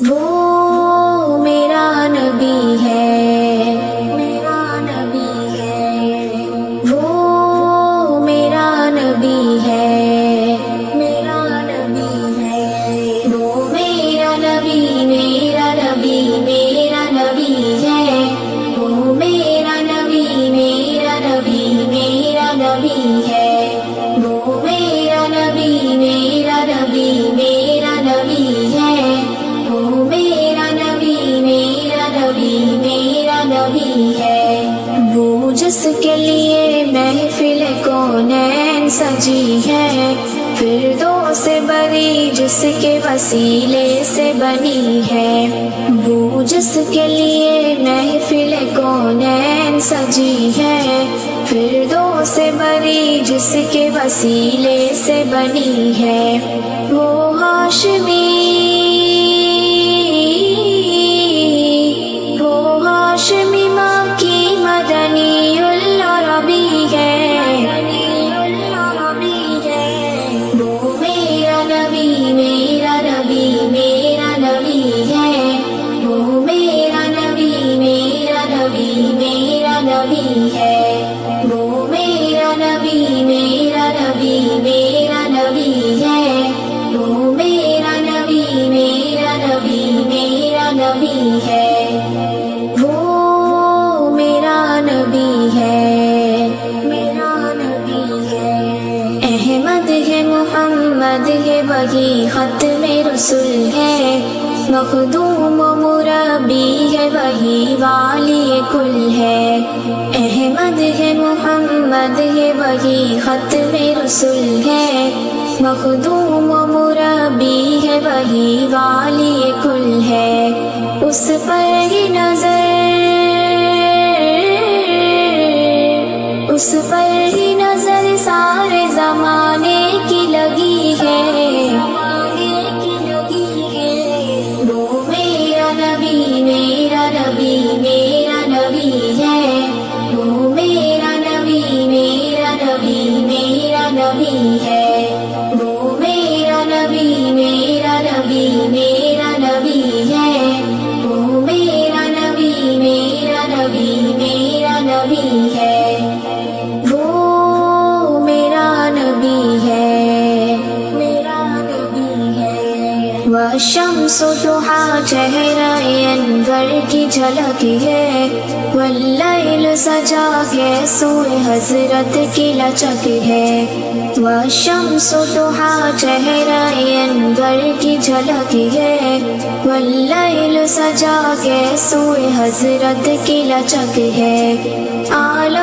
وہ میرا نبی ہے، میرا نبی ہے، وہ میرا نبی ہے، میرا نبی ہے، وہ میرا نبی، میرا نبی، میرا نبی ہے، وہ میرا نبی، میرا نبی، میرا نبی ہے، وہ میرا نبی، میرا نبی، میرا نبی ہے، وہ میرا نبی، میرا نبی، میرا نبی ہے، وہ جس کے لیے محفل کونین سجی ہے، فردوس بری جس کے وسیلے سے بنی ہے، وہ جس کے لیے محفل کونین سجی ہے، فردوس بری جس کے وسیلے سے بنی ہے، وہ ہاشمی، وہ ہاشمی ماں کی مدنی العربی ہے، وہ میرا نبی، میرا نبی، میرا نبی ہے، وہ میرا نبی، میرا نبی، میرا نبی ہے، وہ میرا نبی، میرا نبی، میرا نبی ہے، وہ میرا نبی، میرا نبی، میرا نبی ہے، وہ میرا نبی ہے، میرا نبی ہے، احمد ہے، محمد ہے، وہی ختم رسول ہے، مخدوم و مربی ہے، وہی والی کل ہے، احمد ہے، محمد ہے، وہی ختم رسول ہے، مخدوم و مربی ہے، وہی والی کل ہے، اس پر ہی نظر، اس پر ہی نظر سارے زمانے کی لگی ہے، وہ میرا نبی، میرا نبی، میرا نبی ہے، وہ میرا نبی، میرا نبی، میرا نبی ہے، وہ میرا نبی، میرا نبی، میرا نبی ہے، وہ میرا نبی، میرا نبی، میرا نبی ہے، وہ میرا نبی ہے، میرا نبی ہے، والشمس ضحیٰ چہرہ انور کی جھلک ہے، واللیل سجا کے سوئے حضرت کی لچک ہے، والشمس ضحیٰ چہرہ انور کی جھلک ہے، واللیل سجا کے سوئے حضرت کی لچک ہے، عالم